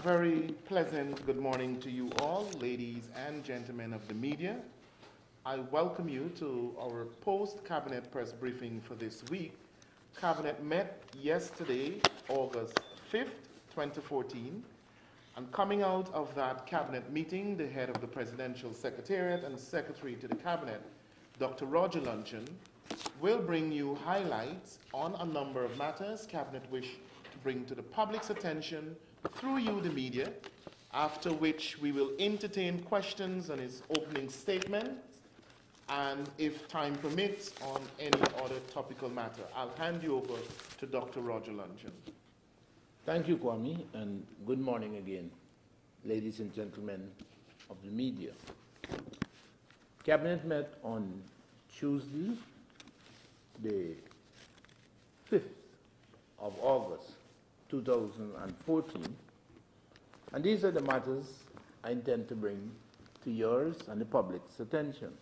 very pleasant good morning to you all, ladies and gentlemen of the media. I welcome you to our post-Cabinet press briefing for this week. Cabinet met yesterday, August 5th, 2014, and coming out of that Cabinet meeting, the head of the Presidential Secretariat and Secretary to the Cabinet, Dr. Roger Luncheon, will bring you highlights on a number of matters Cabinet wish to bring to the public's attention through you, the media, after which we will entertain questions on his opening statement and, if time permits, on any other topical matter. I'll hand you over to Dr. Roger Luncheon. Thank you, Kwame, and good morning again, ladies and gentlemen of the media. Cabinet met on Tuesday, the 5th of August, 2014, and these are the matters I intend to bring to yours and the public's attention.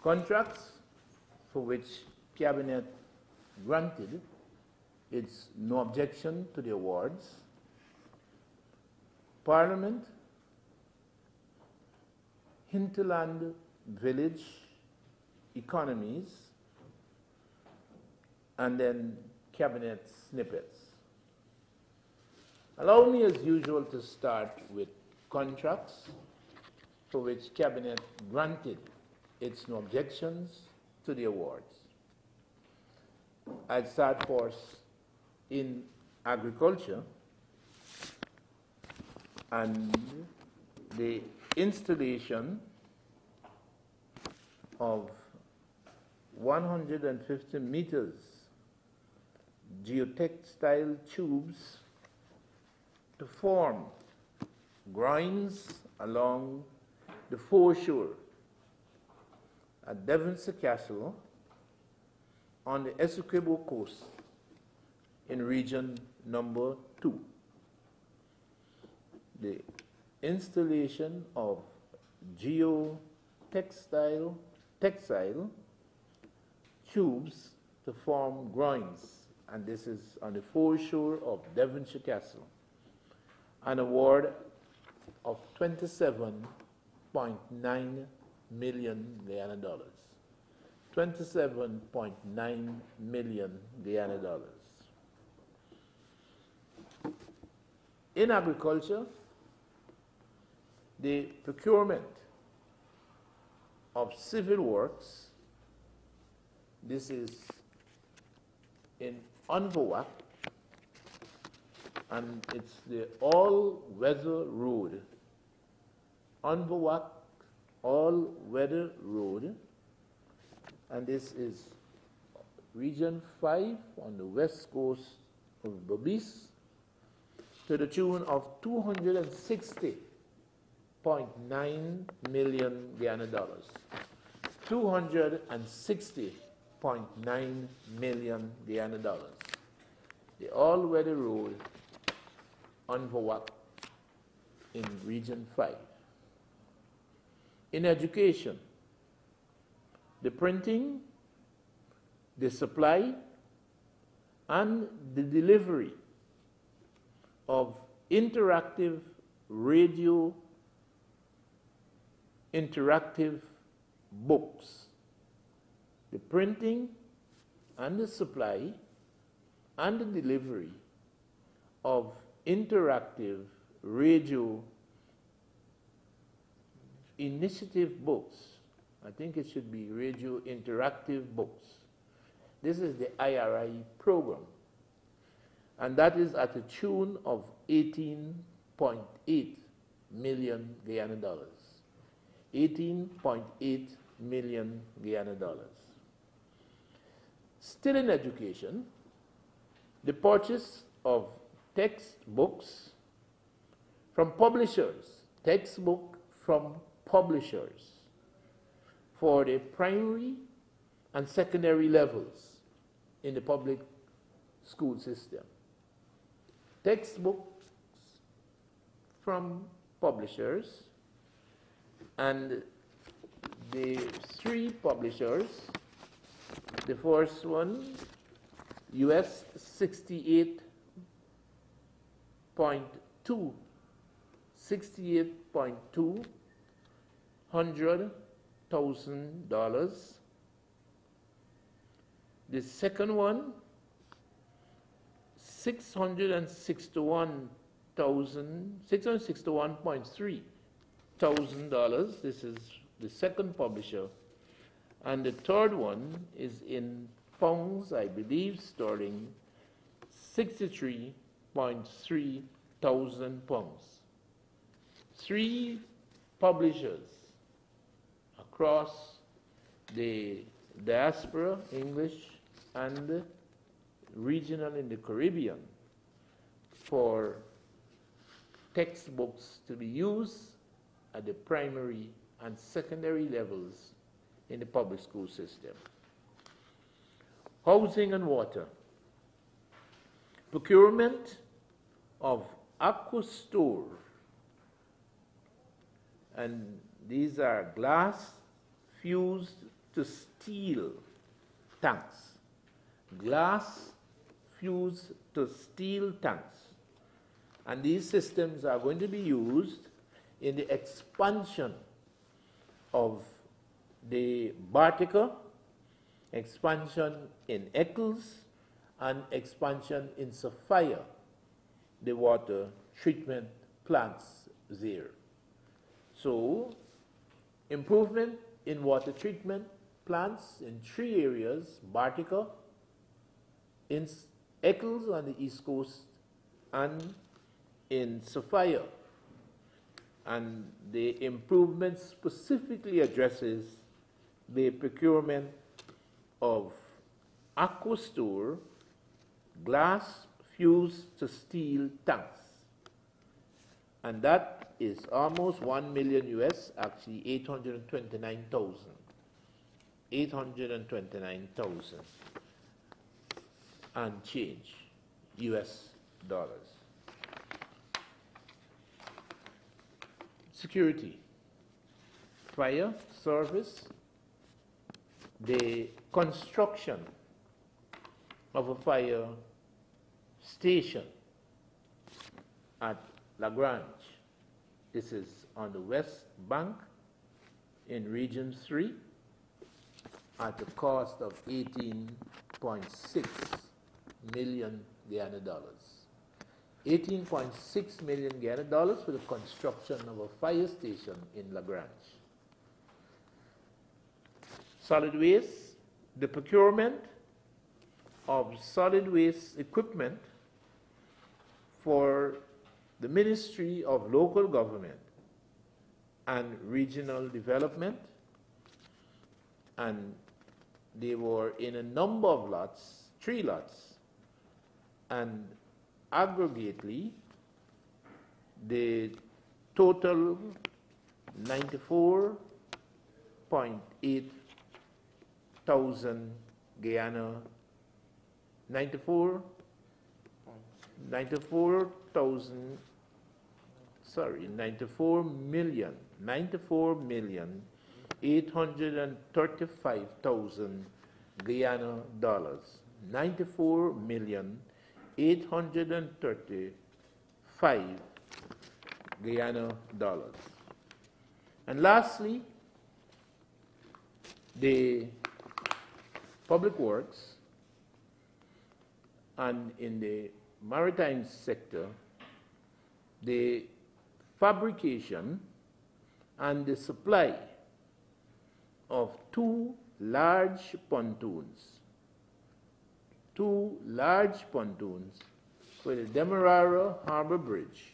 Contracts for which Cabinet granted its no objection to the awards, Parliament, hinterland village economies, and then Cabinet snippets. Allow me, as usual, to start with contracts for which Cabinet granted its no objections to the awards. I'll start first in agriculture and the installation of 150 meters geotextile tubes to form groins along the foreshore at Devonshire Castle on the Essequibo coast in region number 2. The installation of geotextile tubes to form groins, and this is on the foreshore of Devonshire Castle, an award of $27.9 million Guyana dollars. $27.9 million Guyana dollars. In agriculture, the procurement of civil works, this is in Unvowak, and it's the all-weather road, Unvowak all-weather road, and this is region 5 on the west coast of Babis, to the tune of $260.9 million Guyana dollars. $260.9 million Guyana dollars. The all-weather road on Vowak in region 5. In education, the printing, the supply, and the delivery of interactive radio interactive books. The printing and the supply and the delivery of interactive radio initiative books. I think it should be radio interactive books. This is the IRI program, and that is at a tune of $18.8 million Guyana dollars. $18.8 million Guyana dollars. Still in education, the purchase of textbooks from publishers, textbook from publishers for the primary and secondary levels in the public school system. Textbooks from publishers, and the 3 publishers, the first one, US two, $68,200,000. The second one, $661,300. This is the second publisher. And the third one is in pounds, I believe, sterling, 63.3 thousand pounds. 3 publishers across the diaspora, English and regional in the Caribbean, for textbooks to be used at the primary and secondary levels in the public school system. Housing and water. Procurement of aqua store, and these are glass fused to steel tanks. Glass fused to steel tanks. And these systems are going to be used in the expansion of the Bartica, expansion in Eccles, and expansion in Sophia, the water treatment plants there. So, improvement in water treatment plants in 3 areas: Bartica, in Eccles on the East Coast, and in Sophia. And the improvement specifically addresses the procurement of aqua store, glass fused to steel tanks. And that is almost 1 million US, actually 829,000. 829,000 and change US dollars. Security, fire service, the construction of a fire station at Lagrange. This is on the west bank in Region 3 at a cost of 18.6 million Guyana dollars. 18.6 million Guyana dollars for the construction of a fire station in Lagrange. Solid waste, the procurement of solid waste equipment for the Ministry of Local Government and Regional Development, and they were in a number of lots, 3 lots, and aggregately the total 94.8 thousand Guyana, 94,000, sorry, 94 million 835,000 Guyana dollars. 94,835 Guyana dollars. And lastly, the public works and in the maritime sector, the fabrication and the supply of 2 large pontoons. 2 large pontoons for the Demerara Harbor Bridge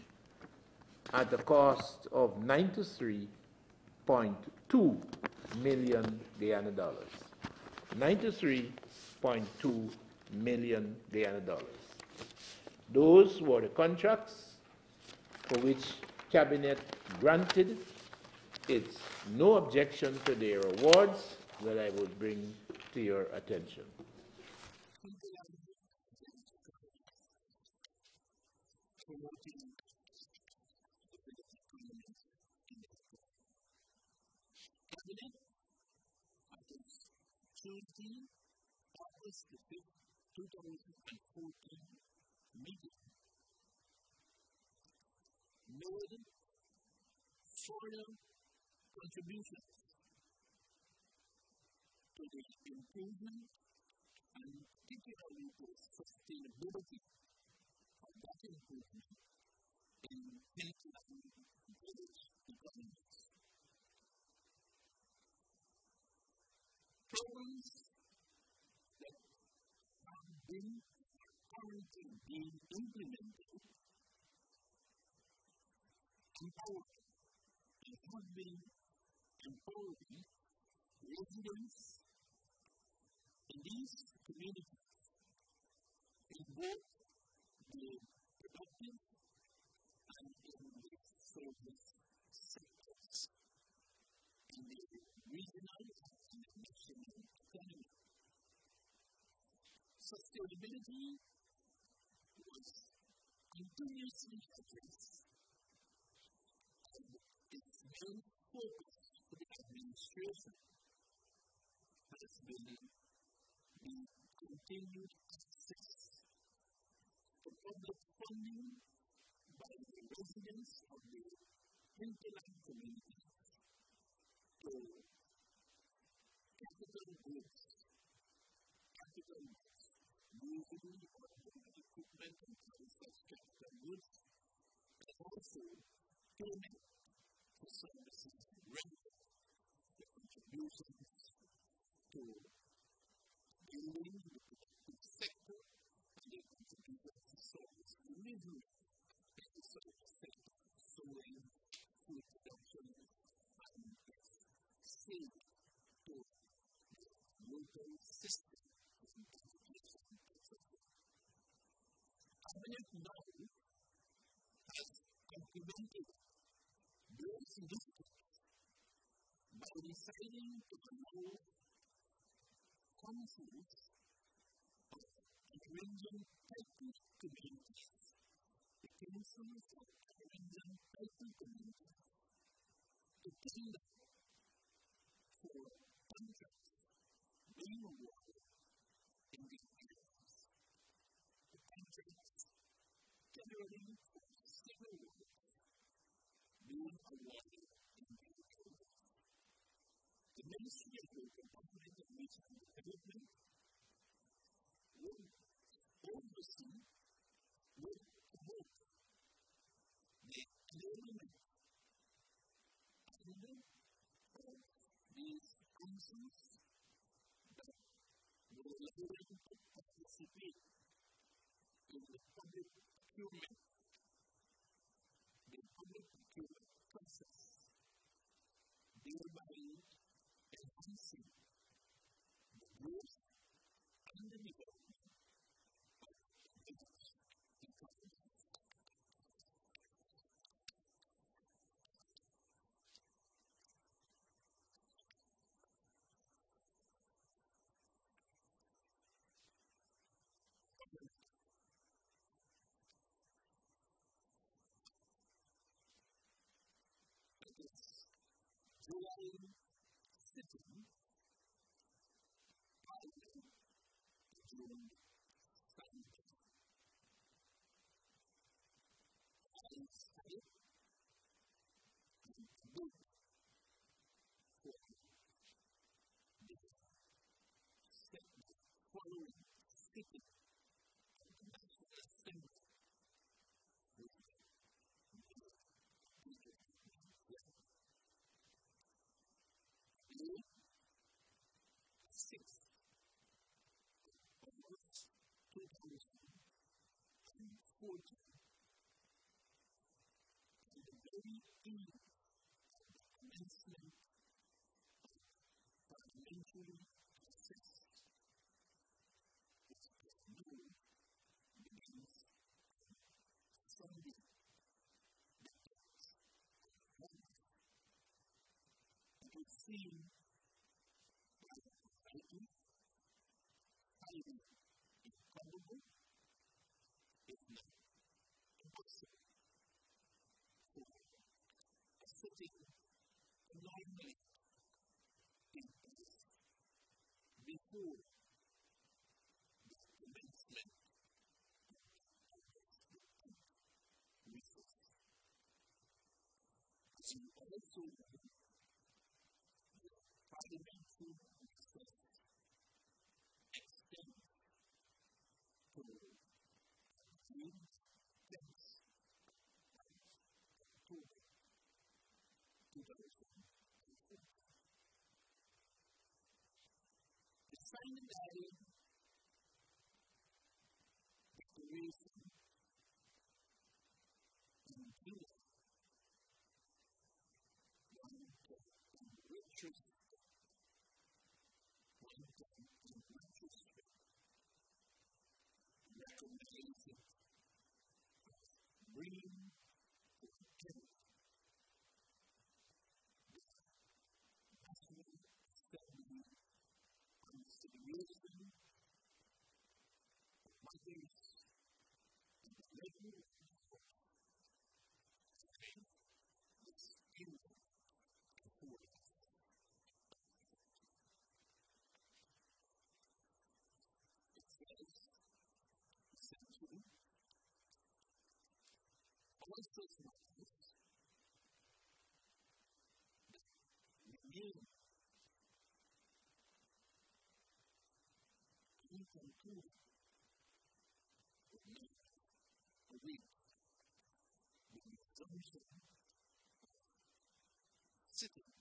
at the cost of 93.2 million Guyana dollars. 93.2 million Guyana dollars. Those were the contracts for which Cabinet granted its no objection to their awards that I would bring to your attention. Tuesday, August the 5th, 2014 meeting made foreign contributions to the improvement and particularly the sustainability of that improvement in hinterland village economies. Programs that have been currently being implemented empower and have been empowering residents in these communities in both the productive and in the service sectors, in the regional and national economy. Sustainability was continuously addressed as its main focus for the administration has been the continued access to public funding by the residents of the hinterland communities to capital goods, usually automotive equipment and other such capital goods, and also payment for services rendered, the contributions to building the productive sector, and the contributions to service delivery in the service sector, sowing, food production, and its sale to the local system. Cabinet now has complemented those initiatives by deciding to allow councils of Cameroonian titled communities, the councils of Cameroonian titled communities, to tender for contracts being awarded in the areas. The contracts generally for civil works being awarded in the areas. The Ministry of Local Government and Regional Development will oversee, will promote the enablement of these councils that will allow them to participate in the public procurement process, thereby enhancing the growth and the development of the village economy. July sitting, I will June Sunday. I study and look for the following sitting of the National Assembly with the 6th of August 2014, and the very eve of the commencement of parliamentary process, which is known begins on Sunday, the 10th of August. It would seem highly improbable, if not impossible, for a sitting to normally take place before the commencement of the recess. also the parliamentary recess extends to June 10th, October 2004. The Sinai Declaration in July, one of the richest recognizing bringing together the National Assembly consideration of mothers and the regular this union before us. It says, essentially, all such matters that remain inconcluded would not await the resumption of sitting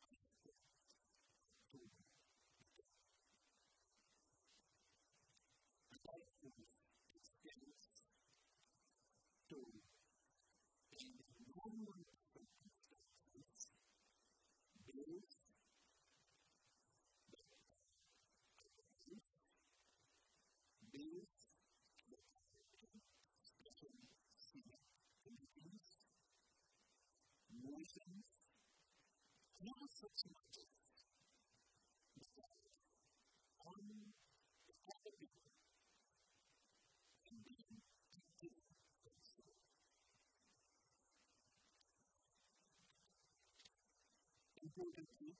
after October. Without those extends to in the normal circumstances, bills that arise, bills that are in special Senate committees, motions, and all such matters that are on the topic and being actively considered. Importantly,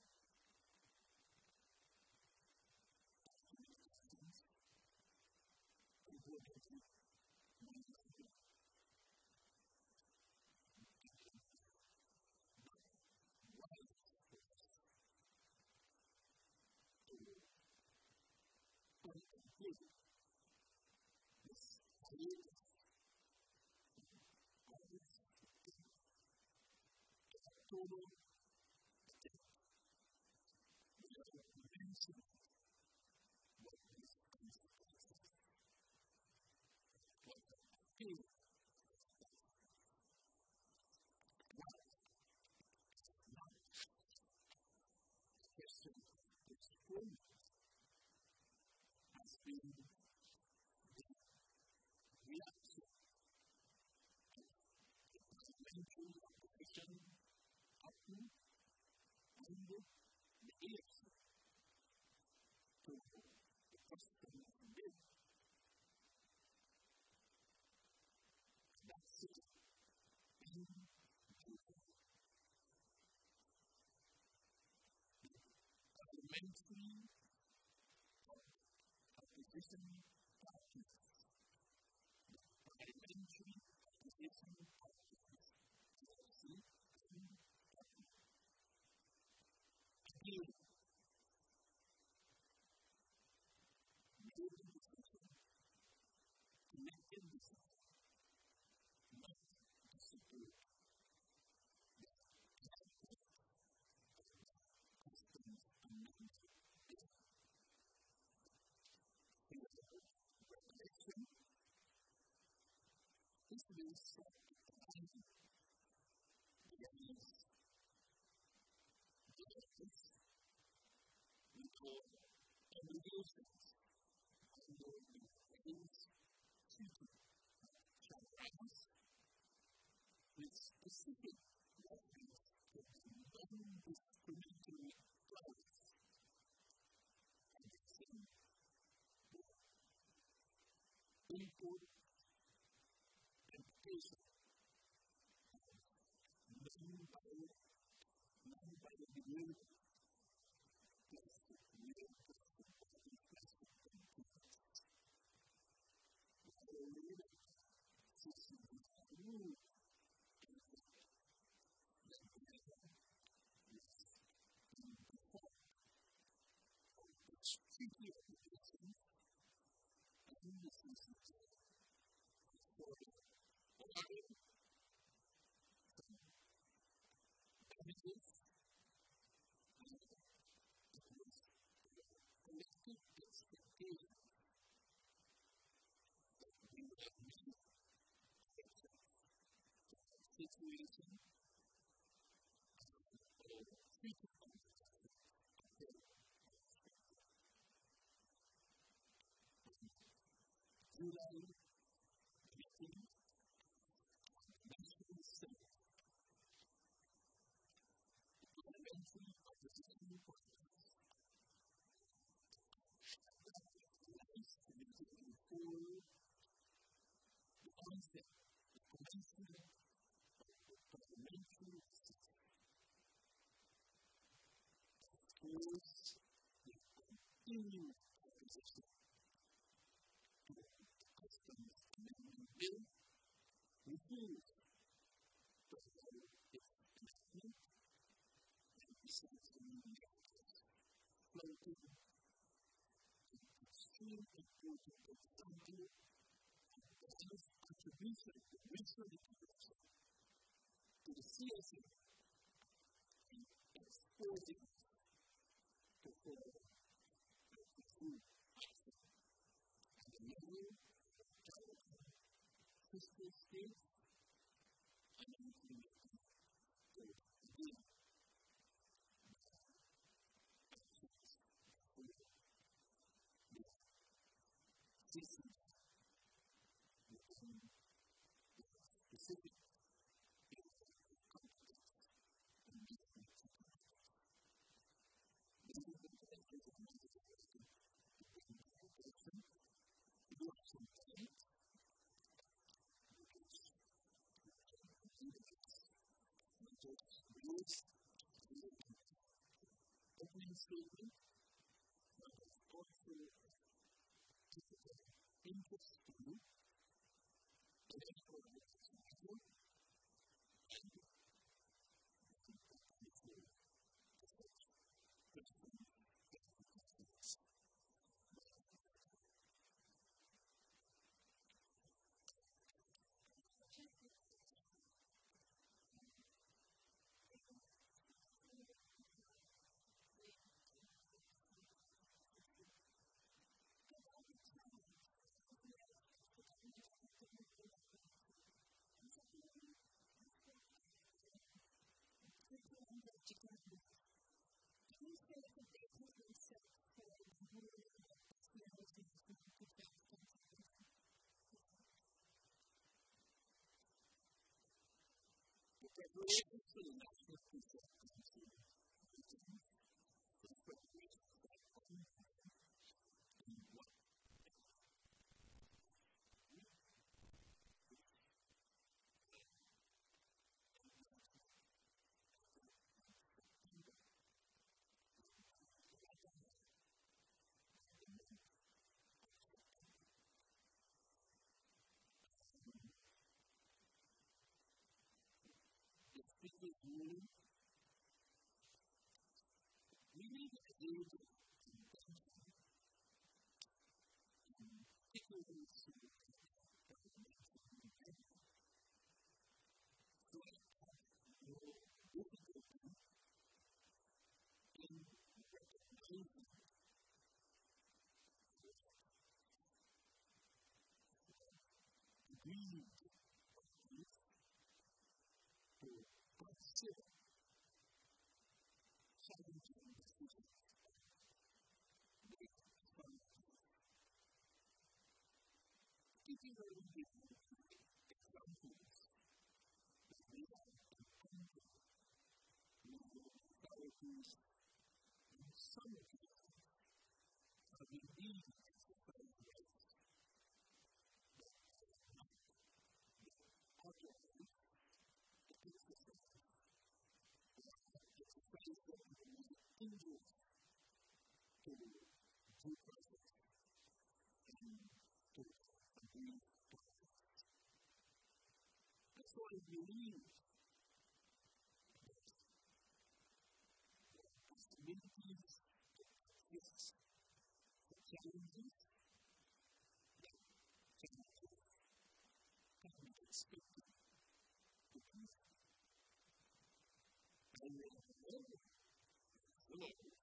October 10th, we have mentioned what these consequences, what the appeal, what not question postponement has been the reaction of the parliamentary opposition up to and the election to the custom bill. That's it. In July, the parliamentary opposition parties, the parliamentary opposition parties, again, made the decision, connected decision, not to support the capital of the customs amendment bill. In the recollection, this bill sought to combine the elements of justice with all obligations under the Paris Treaty of Charles with specific reference to the non-discriminatory clause and the same import and importation of non-biodegradable plastic, real plastic, plastic components. Violated 69 rules treaty obligations and necessities for allowing some damages and collective expectation that we will meet situation or treaty obligations July 18, National Senate, the Parliamentary Opposition Parties, last committee before the onset, the commencement of the parliamentary session, exposed the continued opposition to the Customs Amendment Bill, refused to allow its enactment, and essentially negatives floating an extremely important example of Ghana's contribution to racial integration to the CSA and exposing us to further and pursue action at the level of Jamaican fiscal states and ultimately to begin actions for the citizens within the specific area of competence in different situations. This is the directive of my directive to bring the attention to do some things which indicates not just rules the opening statement, but it's also typical interest to you, and therefore it's vital and before the first question that you can ask. The preparation for the National Future Council meetings was preparation for that common plan and what the speaker's ruling really the age of convention and particularly to parliamentary independence. So I have no difficulty in recognizing agreed parties to consider challenging decisions made from particularly given examples that we have encountered with authorities in some occasions have indeed exercised rights that are not authorized to exercise or have exercised them in a way injurious to due process and to agreed parties. And so I believe that the possibilities that exist challenges that can be expected to be. And we have already observed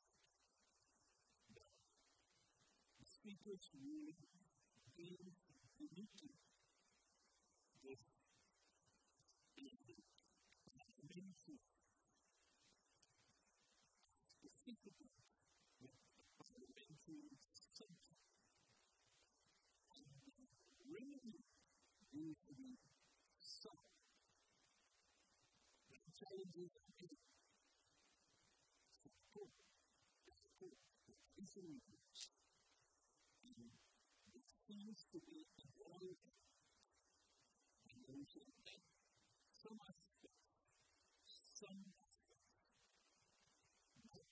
that the speakers really deal uniquely with elementary, specifically with the parliamentary subject. And really usually solve the challenges of it. Support the easily reached. And it seems to be evolving. And we should make some aspects, not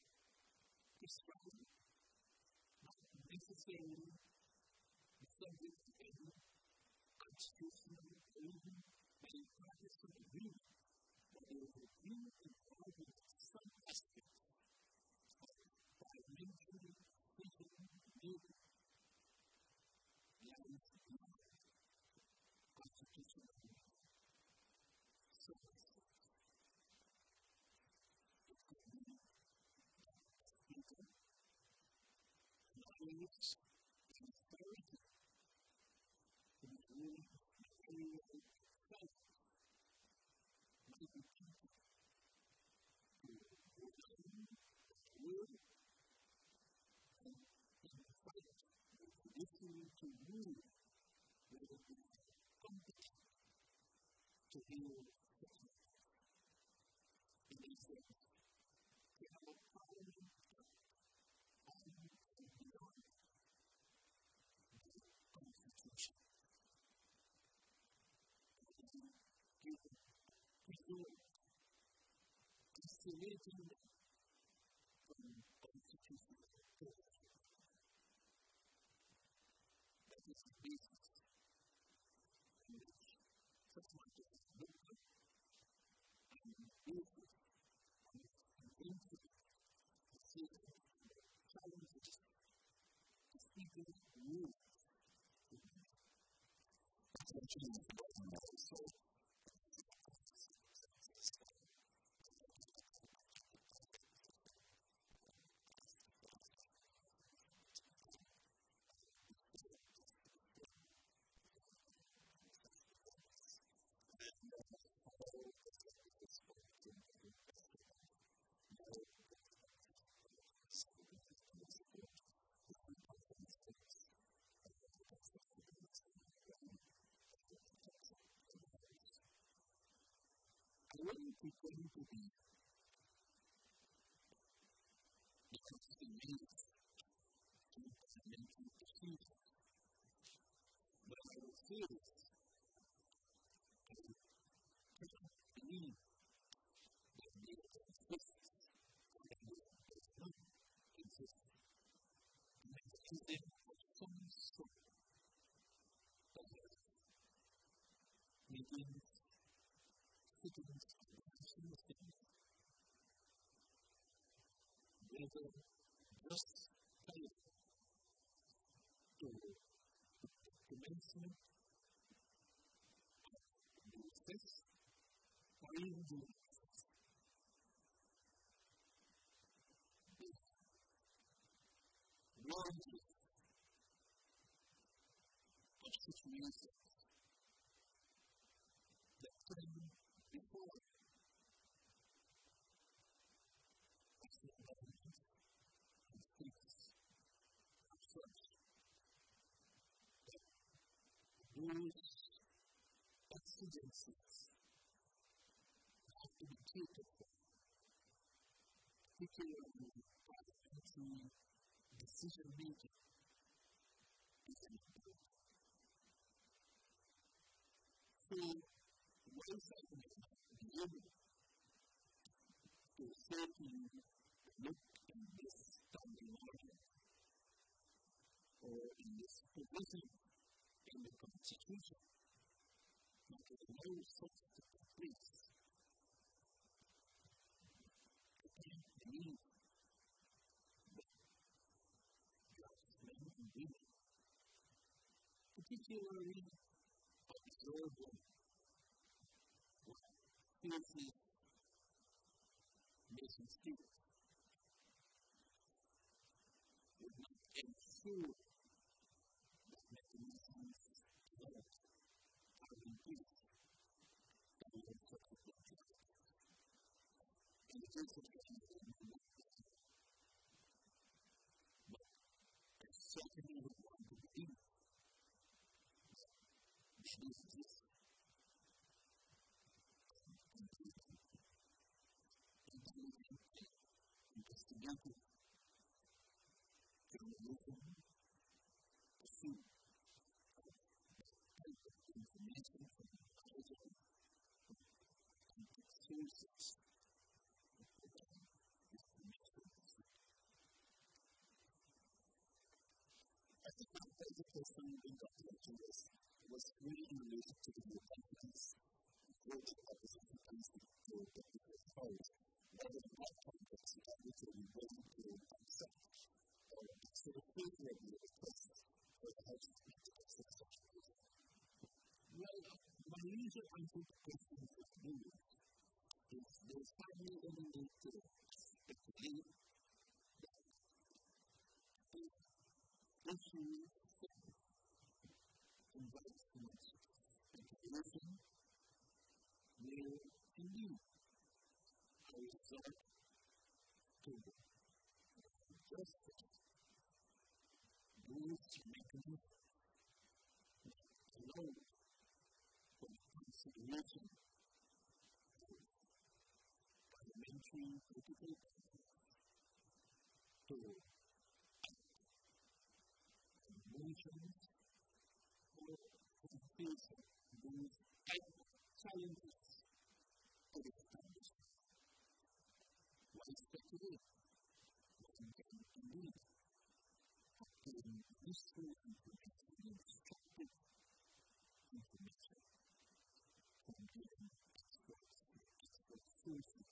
prescribed, not necessarily the subject of any constitutional or even any partisan agreement, but there is a view involving some aspects of parliamentary decision-making that is beyond constitutional agreement. Some aspects. It could be a speaker, knowledge, and authority who is really very focused, might be people who go down the word and fight the tradition to rule, whether they are competent to heal such matters. In a sense, they have a parliament on and beyond the Constitution. Given, preserved, isolating them from constitutional purposes. That is the basis on which such matters are looked at, and the basis on which eventually decisions and challenges to speakers' rules will be made. That's actually important also. I wouldn't pretend to be because the needs to parliamentary procedure. But I would say this, I cannot believe that there exists, or that there does not exist, a mechanism of some sort of meetings, sittings of the National Assembly, whether just prior to the commencement of the recess or even during the recess. The warranties of situations that come before national government and states are such that those exigencies have to be catered for, particularly parliamentary decision-making is an important. So, once I may not be able to say to you, look in this standing order or in this provision in the Constitution that will allow such to take place, I can't believe that draftsmen and women, particularly observing what fiercest nation states would not ensure that mechanisms developed are in place that would subsequent trials. And the case of Canada, but I certainly would want to believe that this exists investigative journalism, pursuit of information from knowledgeable and sources of information. I think my favorite person in Dr. was really in relation to the Republicans. Voting opposition against the Republican powers, rather than what context that which will be willing to accept or consider favorably a request for the House to consider such a measure. Well, my usual answer to questions of news is there's hardly any need to speculate that if issue invites too much speculation, will indeed resort to justice. Those mechanisms allow for the consideration of parliamentary political parties to act on motions or in face of those challenges to the establishment. Why speculate? One can indeed obtain useful information, instructive information from given experts and expert sources.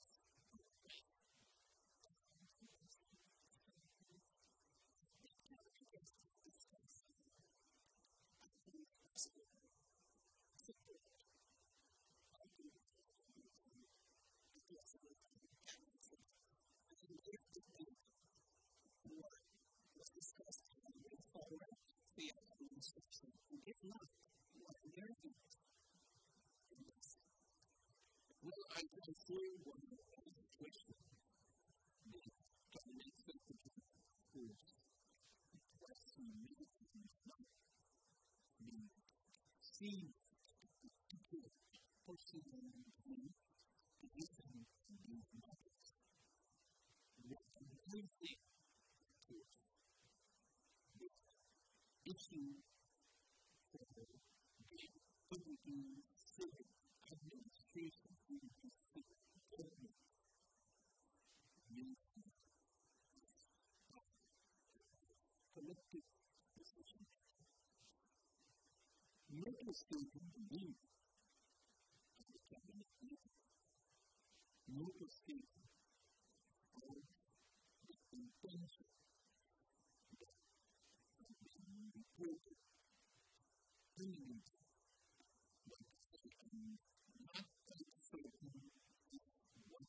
Discussed and move forward via administration, and if not, what are their views in this? Well, I can say one question. The cabinet secretary, who's addressing me, has not been seen to pursuing the position in these matters. Recognizing issue for the publicly civic administration in the civic government means collective decision. Not mistaken belief of the cabinet meeting, not mistaken of the intention reported imminent, but not quite certain if what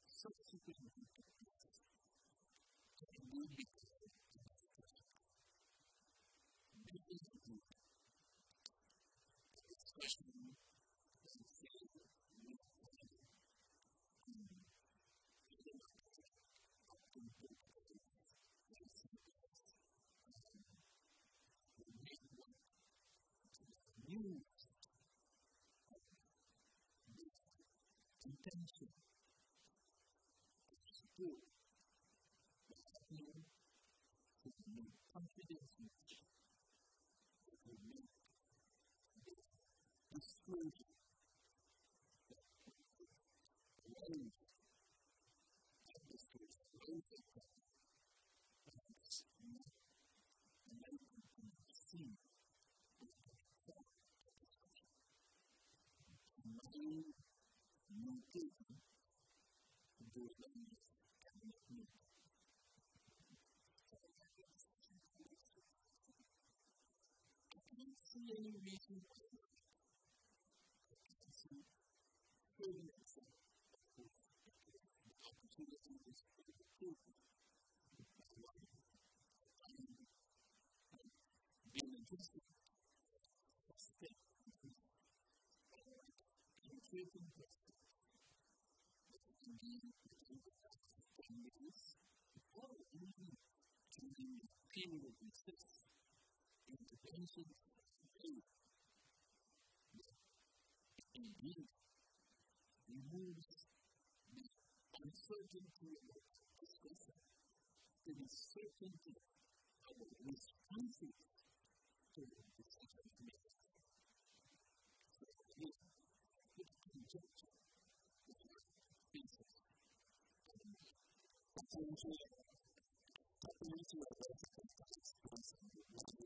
subsequently took place can indeed be called a discussion. This is indeed a discussion that is said with pleasure and often both ways as use the intention to support the happening to make confidence in it, that will make the disclosure that allows that disclosure, allows that perhaps not enlightened to see mutating those lines cabinet meeting. see any reason why I can see further example of the opportunities for the children. Being interested in step penetrating questions that can be within the past 10 years or even during a period of recess, interventions that indeed removes the uncertainty of discussion to the certainty of the responses to the decisions made. So again, with conjunction with your basis. Tapping into a resident experience and the one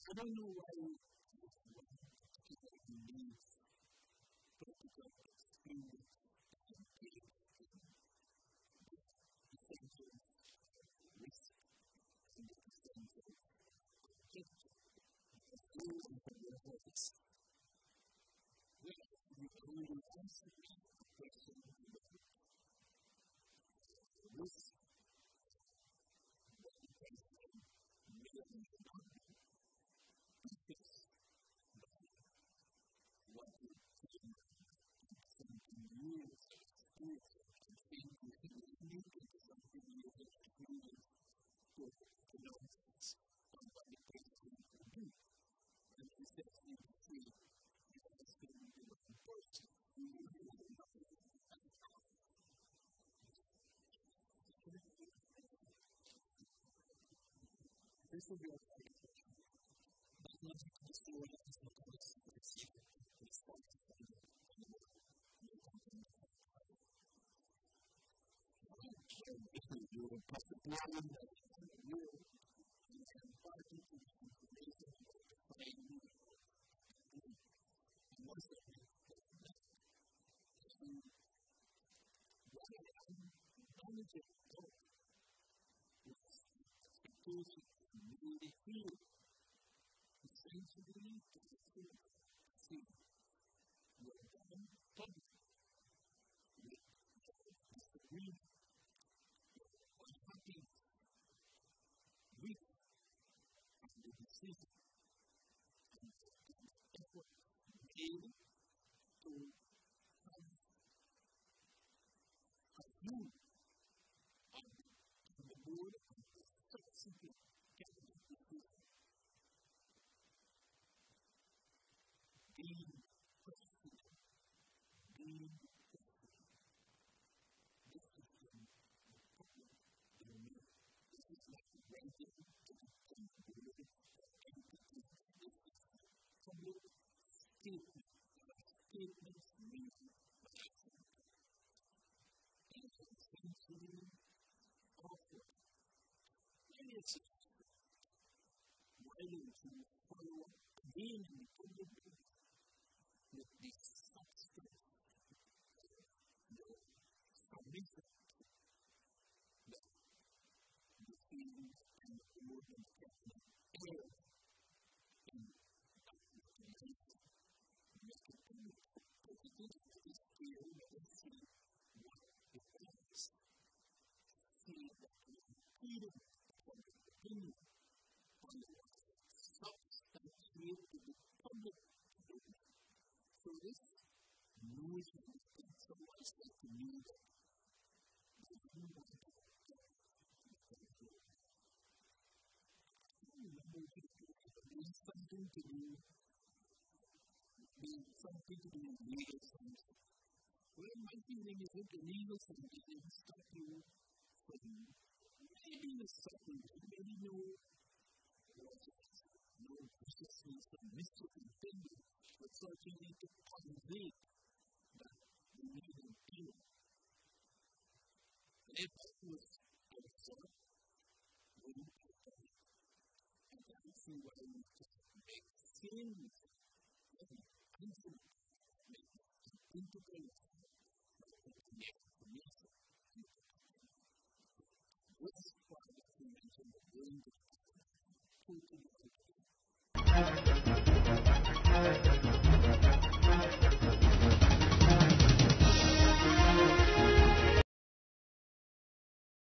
I don't know why people need practical experience and engage in essential risk and the essential objective of all of their hopes. Well, we only answer the question about risk, what the question may or may not be. What you think something new is experience and think you can unique into something new that experience to pronounce on what the person can do. And he says you can see you can still be the one person. This will be a but not the story that is not always received. It's always you will possibly that you can party to the information about the finding and most of it and what I am managing with expectation to really feel essentially to the truth, see your own public with disagreement, unhappy with the decision and the effort made to have a view of the board of the subsequent cabinet decision. Being questioned, being questioned. This is the public domain. This is not related to the board or entity. This is a public statement. Statements made by accident. And essentially offered. Various suggestions. Why don't you follow up again in the public domain? With this substance, the submission that the field and the board and the cabinet err in documentation, make it public. Because it is clear that we see what it is. See that we impeded public opinion on what substantiate to the public opinion. So this notion that someone said to me that they didn't want to get I remember doing something to do with legal something. Well, my feeling is that the legal something didn't stop you from maybe a supplement, maybe no persistence and mischief intended, but certainly to convey that we need an appeal. And if that was see what I need to make things infinite, make integrate, connect to music. This is why we mentioned the brain totally